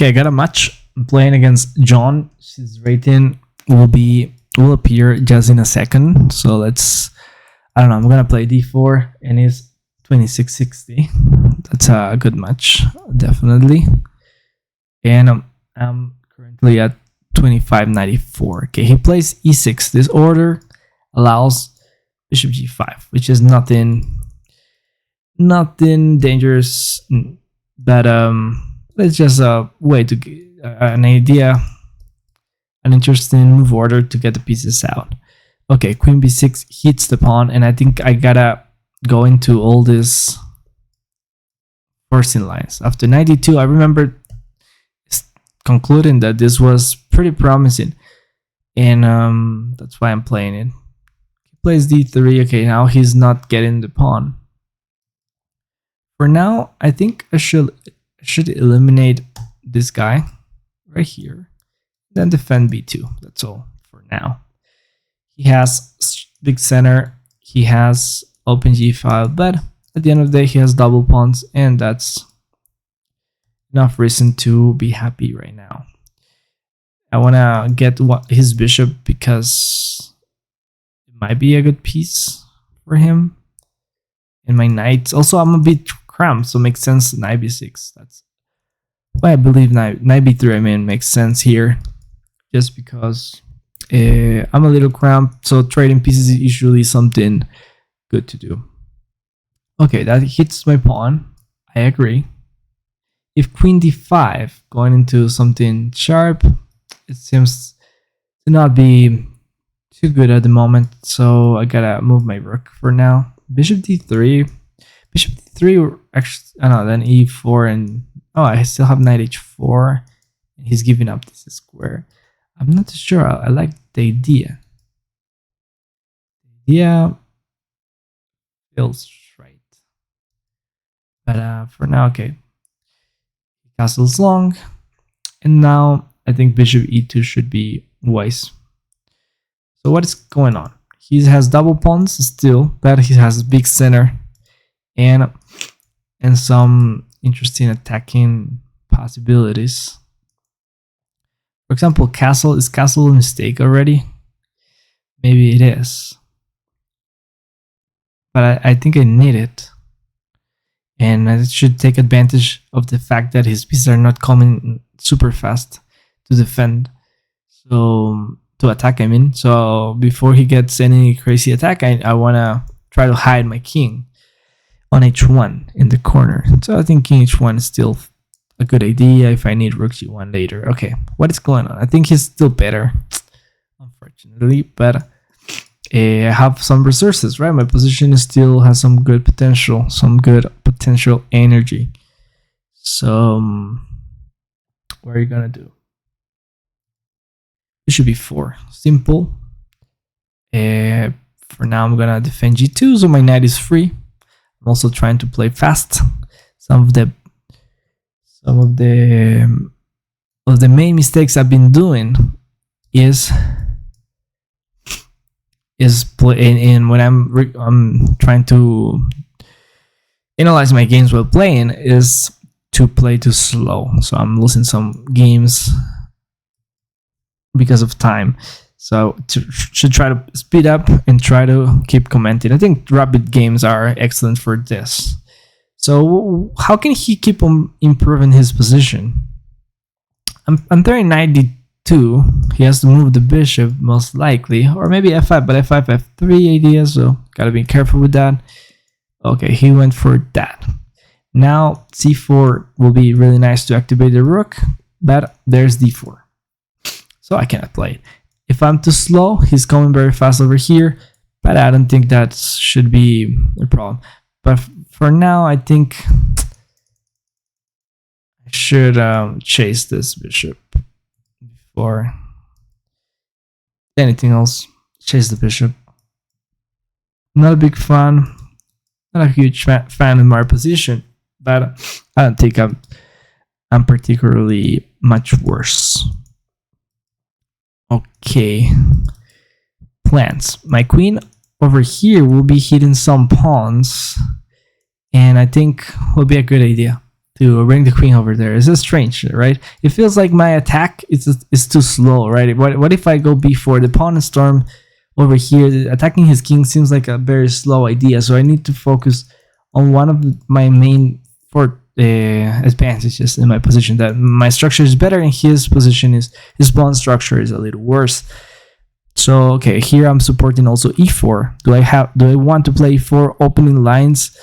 Okay, I got a match. I'm playing against John. His rating will appear just in a second. So let's, I don't know, I'm gonna play d4 and he's 2660. That's a good match, definitely. And I'm currently at 2594. Okay, he plays e6. This order allows bishop g5, which is nothing dangerous, but it's just a way to get an idea, an interesting move order to get the pieces out. Okay, queen b6 hits the pawn, and I think I gotta go into all these forcing lines. After 92, I remember concluding that this was pretty promising, and that's why I'm playing it. He plays d3. Okay, now he's not getting the pawn. For now, I think I should eliminate this guy right here, then defend b2. That's all for now. He has big center, he has open g5, but at the end of the day he has double pawns, and that's enough reason to be happy right now. I want to get his bishop because it might be a good piece for him. And my knight, also I'm a bit cramped, so it makes sense knight b6. That's why I believe knight b3, I mean, makes sense here, just because I'm a little cramped, so trading pieces is usually something good to do. Okay, that hits my pawn. I agree. If queen d5 going into something sharp, it seems to not be too good at the moment, so I gotta move my rook for now. Bishop d3. Bishop d3, actually, I don't know, then e4, and oh, I still have knight h4, and he's giving up this square. I'm not too sure. I like the idea. The idea feels right. But for now, okay. Castle's long, and now I think bishop e2 should be wise. So what is going on? He has double pawns still, but he has big center and some interesting attacking possibilities. For example, castle. Is castle a mistake already? Maybe it is, but I think I need it. And I should take advantage of the fact that his pieces are not coming super fast to defend. So, to attack, I mean. So, before he gets any crazy attack, I want to try to hide my king on h1 in the corner. So, I think king h1 is still a good idea if I need rook g1 later. Okay, what is going on? I think he's still better, unfortunately, but I have some resources, right? My position still has some good potential, energy. So, what are you gonna do? It should be 4. Simple. For now, I'm gonna defend g2, so my knight is free. I'm also trying to play fast. Some of the main mistakes I've been doing is playing when I'm trying to analyze my games while playing is to play too slow. So I'm losing some games because of time. So should try to speed up and try to keep commenting. I think rapid games are excellent for this. So how can he keep on improving his position? I'm 92. He has to move the bishop most likely, or maybe f5, but f5 f3 idea, so gotta be careful with that. Okay, he went for that. Now c4 will be really nice to activate the rook, but there's d4, so I cannot play it. If I'm too slow, he's coming very fast over here, but I don't think that should be a problem. But for now, I think I should chase this bishop before anything else. Chase the bishop. Not a big fan, not a huge fan in my position, but I don't think I'm particularly much worse. Okay, plans. My queen over here will be hitting some pawns, and I think will be a good idea to bring the queen over there. It's just strange, right? It feels like my attack is too slow, right? What if I go b4? The pawn and storm over here, attacking his king seems like a very slow idea. So I need to focus on one of my main advantages in my position. That my structure is better, and his position is his pawn structure is a little worse. So okay, here I'm supporting also e4. Do I want to play e4 opening lines?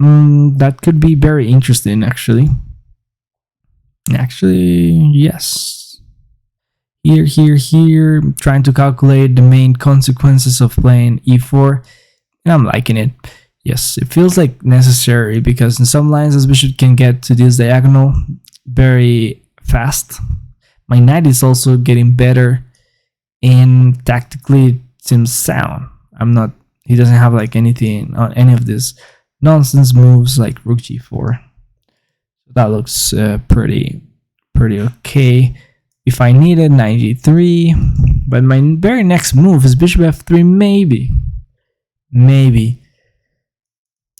That could be very interesting, actually. Yes. Here. I'm trying to calculate the main consequences of playing e4, and I'm liking it. Yes, it feels like necessary because in some lines, this bishop can get to this diagonal very fast. My knight is also getting better, and tactically it seems sound. He doesn't have like anything on any of this nonsense moves like rook g4. That looks pretty okay. If I needed knight g3, but my very next move is bishop f3. Maybe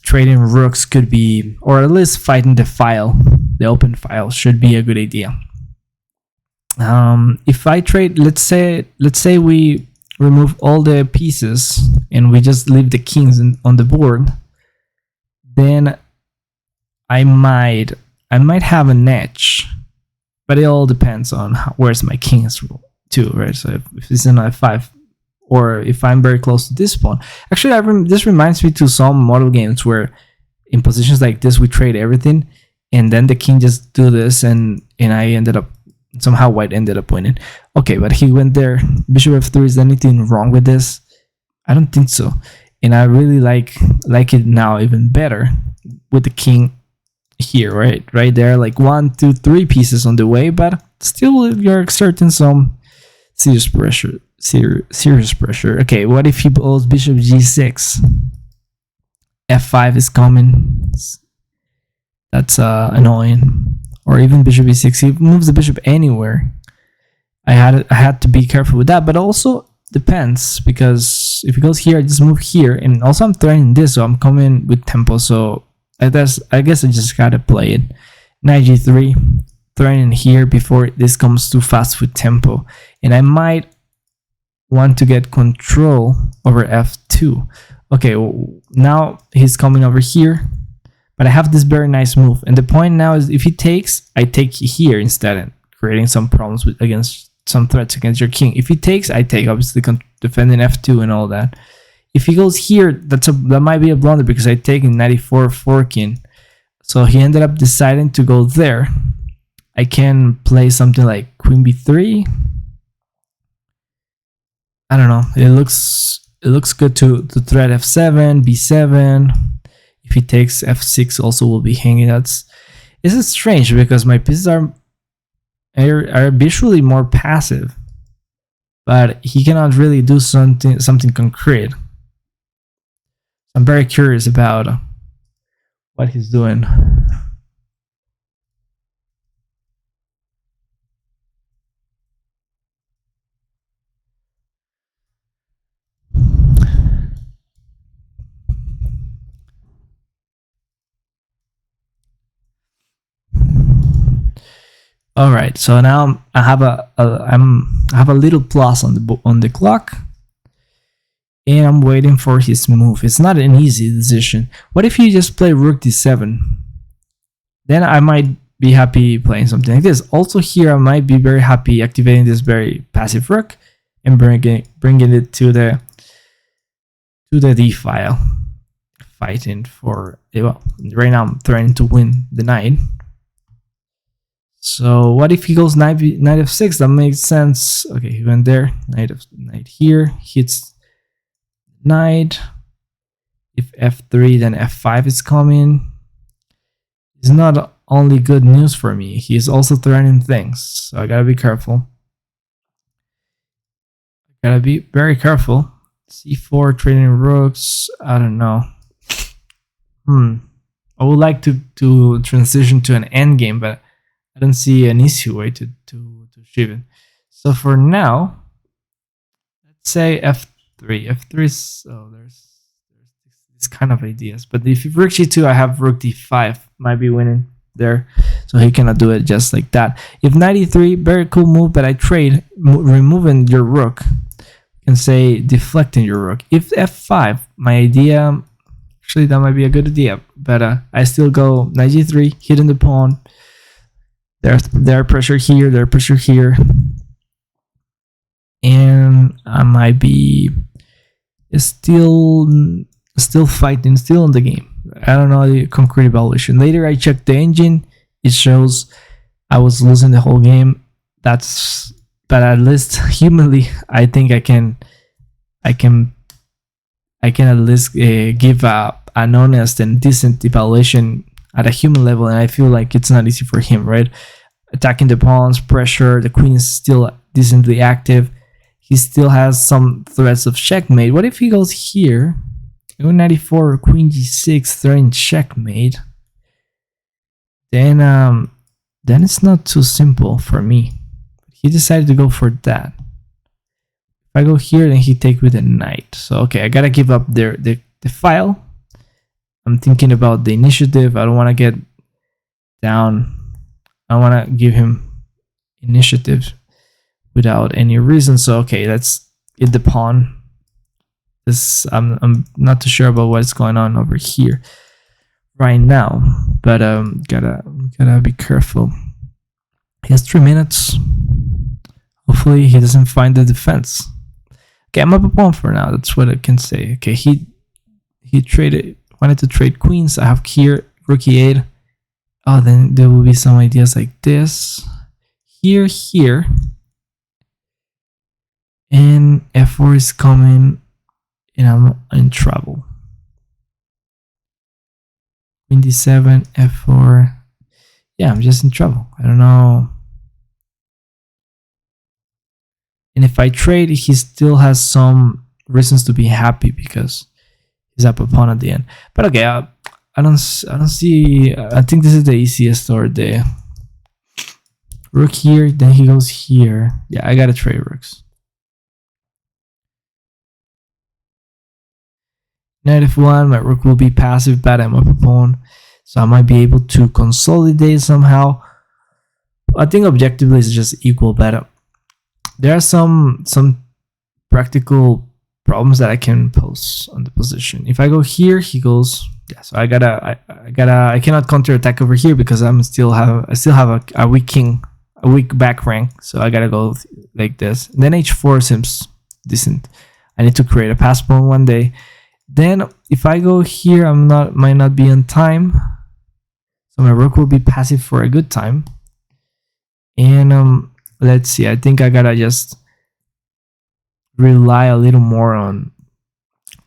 trading rooks could be, or at least fighting the open file should be a good idea. If I trade, let's say we remove all the pieces and we just leave the kings on the board, then I might have an edge, but it all depends on where's my kings too, right? So if it's in f5, or if I'm very close to this pawn. Actually, this reminds me to some model games where in positions like this we trade everything, and then the king just do this, and I ended up somehow white ended up winning. Okay, but he went there. Bishop f3. Is there anything wrong with this? I don't think so, and I really like it now even better with the king here, right there, like 1, 2, 3 pieces on the way, but still you're exerting some serious pressure. Okay, what if he pulls bishop g6? f5 is coming. That's annoying. Or even bishop e6. He moves the bishop anywhere. I had to be careful with that, but also depends, because if he goes here, I just move here, and also I'm threatening this, so I'm coming with tempo. So I guess I just gotta play it. Knight g3, threatening here before this comes too fast with tempo, and I might want to get control over f2. Okay, now he's coming over here, but I have this very nice move, and the point now is if he takes, I take here instead, and creating some problems against some threats against your king. If he takes, I take, obviously defending f2 and all that. If he goes here, that might be a blunder, because I take in 94 forking. So he ended up deciding to go there. I can play something like queen b3. I don't know. It looks good to threat f7, b7. If he takes f6, also will be hanging. This is strange because my pieces are visually more passive, but he cannot really do something concrete. I'm very curious about what he's doing. All right, so now I have a little plus on the clock, and I'm waiting for his move. It's not an easy decision. What if you just play rook d7? Then I might be happy playing something like this. Also here, I might be very happy activating this very passive rook and bringing it to the d file, fighting for, well, right now I'm trying to win the knight. So what if he goes knight f6? That makes sense. Okay, he went there. Knight here hits knight. If f3, then f5 is coming. It's not only good news for me. He's also threatening things, so I gotta be careful. Gotta be very careful. c4, trading rooks. I don't know. I would like to transition to an endgame, but I don't see an easy way to achieve it. So for now, let's say f3. F3 is, there's this kind of ideas. But if rook g2, I have rook d5. Might be winning. there, so he cannot do it just like that. If knight e3, very cool move, but I trade removing your rook. You can say deflecting your rook. If f5, my idea, actually that might be a good idea, but I still go knight g3, hitting the pawn. There pressure here, there pressure here, and I might be still fighting, still in the game. I don't know the concrete evaluation. Later I checked the engine, it shows I was losing the whole game. But at least humanly, I think I can at least give an honest and decent evaluation at a human level, and I feel like it's not easy for him, right? Attacking the pawns, pressure, the queen is still decently active. He still has some threats of checkmate. What if he goes here? Go94, queen g6, threatening checkmate. Then it's not too simple for me. He decided to go for that. If I go here, then he take with a knight. So okay, I gotta give up the file. I'm thinking about the initiative. I don't want to get down. I want to give him initiative without any reason. So okay, let's hit the pawn. This I'm not too sure about what's going on over here right now, but gotta be careful. He has 3 minutes. Hopefully he doesn't find the defense. Okay, I'm up a pawn for now. That's what I can say. Okay, he wanted to trade queens. I have here rook e8. Oh, then there will be some ideas like this. Here, and f4 is coming. And I'm in trouble. Queen d7, f4. Yeah, I'm just in trouble. I don't know. And if I trade, he still has some reasons to be happy because he's up a pawn at the end. But okay, I don't see. I think this is the easiest, or the rook here. Then he goes here. Yeah, I gotta trade rooks. Knight f1, my rook will be passive, but I'm up a pawn, so I might be able to consolidate somehow. I think objectively it's just equal, but there are some practical problems that I can pose on the position. If I go here, he goes. Yeah, so I cannot counterattack over here because I still have a weak king, a weak back rank. So I gotta go like this. And then h4 seems decent. I need to create a pass pawn one day. Then if I go here, might not be on time, so my rook will be passive for a good time. And let's see, I think I gotta just rely a little more on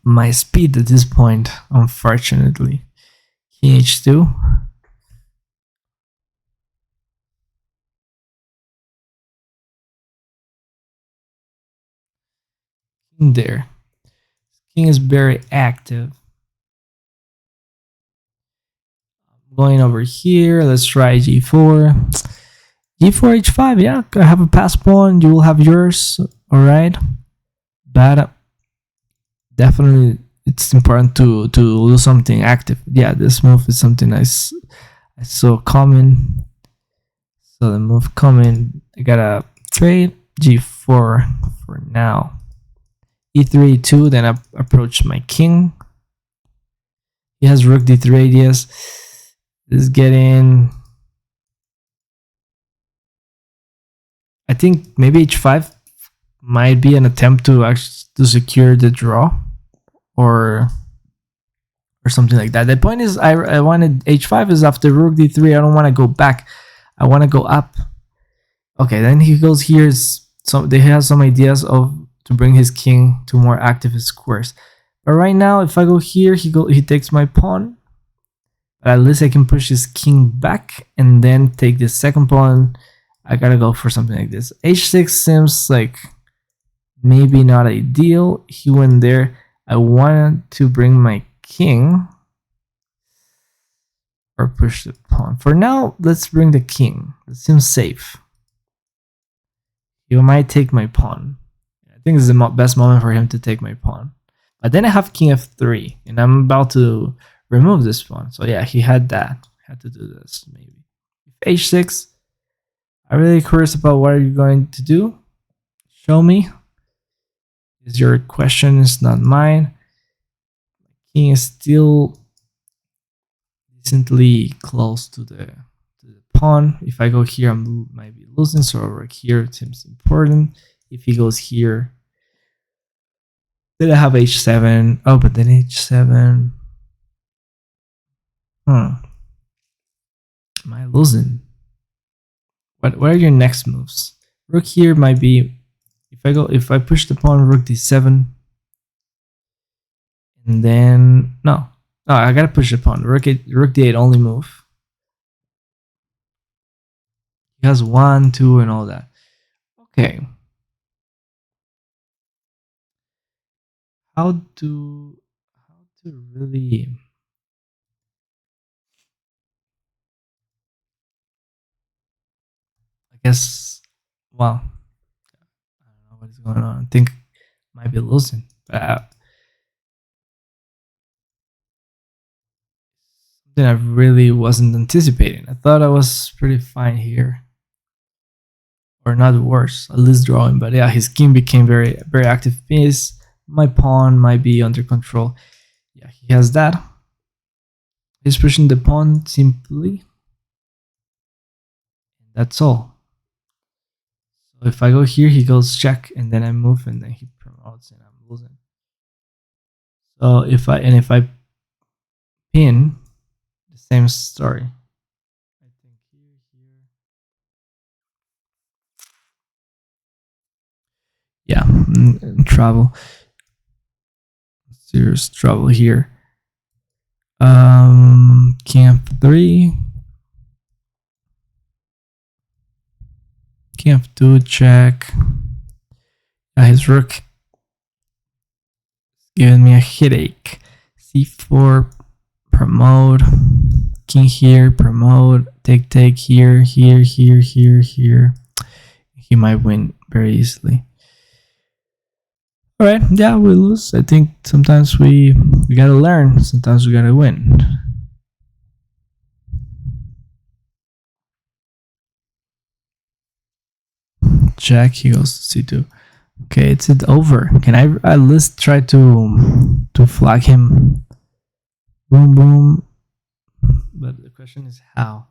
my speed at this point, unfortunately. King h2. King there. King is very active. Going over here, let's try g4. g4, h5, yeah, I have a pass pawn, you will have yours, alright. But definitely it's important to do something active. Yeah, this move is something I saw coming. So the move coming, I gotta trade g4 for now. e3, e2, then I approach my king. He has rook d3 ideas. This is getting... I think maybe h5 might be an attempt to secure the draw, or something like that. The point is, I wanted h5 is after rook d3. I don't want to go back. I want to go up. Okay, then he goes here. They have some ideas to bring his king to more active squares. But right now, if I go here, he takes my pawn. But at least I can push his king back and then take the second pawn. I gotta go for something like this. h6 seems like maybe not ideal. He went there. I wanted to bring my king or push the pawn. For now, let's bring the king. It seems safe. He might take my pawn. I think this is the best moment for him to take my pawn. But then I have king f3, and I'm about to remove this pawn. So yeah, he had that. had to do this maybe. If h6, I'm really curious about what are you going to do. Show me. Is your question, is not mine. King is still decently close to the pawn. If I go here, I might be losing. So over here, it seems important. If he goes here, then I have h7. Oh, but then h7. Am I losing? What are your next moves? Rook here might be, if I push the pawn, rook d7, and then no, I gotta push the pawn. Rook d8 only move. He has 1, 2, and all that. Okay. How to really? I guess. Well, I don't know what is going on. I think I might be losing. Something I really wasn't anticipating. I thought I was pretty fine here, or not worse, at least drawing. But yeah, his king became very active piece. My pawn might be under control. Yeah, he has that. He's pushing the pawn simply. That's all. So if I go here, he goes check, and then I move, and then he promotes, and I'm losing. So if I pin, the same story. I think here. Yeah, trouble. Serious trouble here. King f3. King f2 check. His rook is giving me a headache. c4 promote. King here promote. Take here. He might win very easily. All right, yeah, we lose. I think sometimes we gotta learn. Sometimes we gotta win. Jack, he goes to c2. Okay, it's over. Can I at least try to flag him? Boom, boom. But the question is how.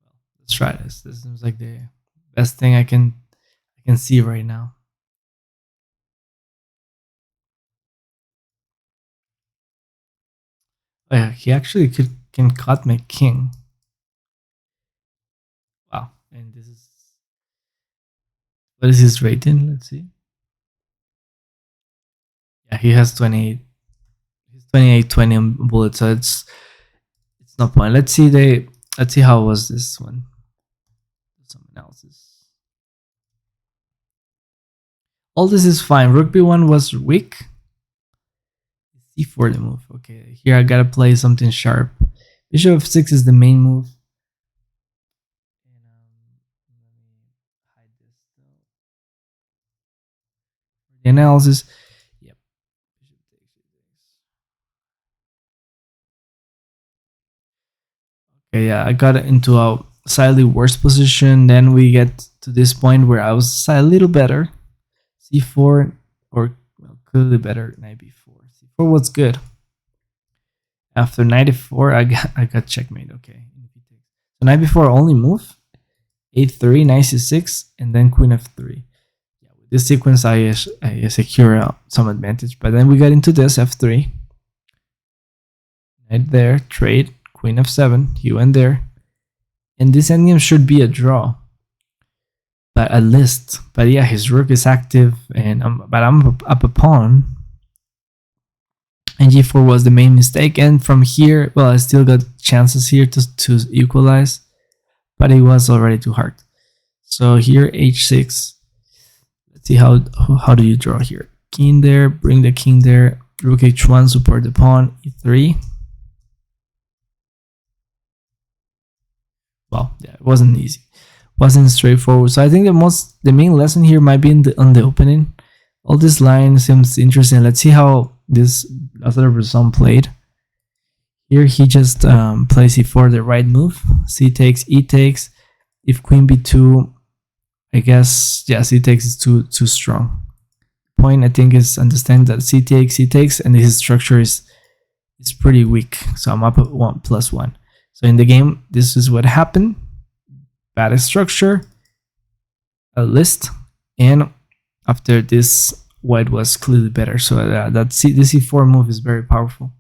Well, let's try this. This seems like the best thing I can see right now. Oh yeah, he actually can cut my king. Wow, and this is, what is his rating? Let's see. Yeah, he has 28. He's 28, 20 on bullets, so it's no point. Let's see how was this one. Some analysis. All this is fine. Rook b1 was weak. c4 the move. Okay, here I gotta play something sharp. Bishop f6 is the main move. The analysis. Yep. Okay, yeah, I got into a slightly worse position. Then we get to this point where I was a little better. c4, or well, clearly better knight b4. c4 was good. After knight f4, I got checkmate. Okay, so knight b4 only move. a3, knight c6, and then queen f3. Yeah, with this sequence, I secure some advantage. But then we got into this f3. Knight there, trade, queen f7. He went there, and this endgame should be a draw. But at least, but yeah, his rook is active, and but I'm up a pawn. And g4 was the main mistake, and from here, well, I still got chances here to equalize, but it was already too hard. So here h6. Let's see how do you draw here. King there, bring the king there. Rook h1, support the pawn. e3. Well, yeah, it wasn't easy. wasn't straightforward. So I think the main lesson here might be on the opening. All this line seems interesting. Let's see how this other person played. Here he just plays e4, the right move. C takes, E takes. If queen b2, I guess, yeah, C takes is too strong. Point, I think, is understand that C takes, and his structure is pretty weak. So I'm up at 1+1. So in the game, this is what happened. Bad structure, a list, and after this, white was clearly better. So that this c4 move is very powerful.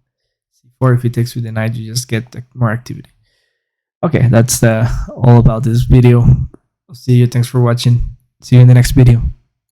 C4, if he takes with the knight, you just get more activity. Okay, that's all about this video. I'll see you. Thanks for watching. See you in the next video.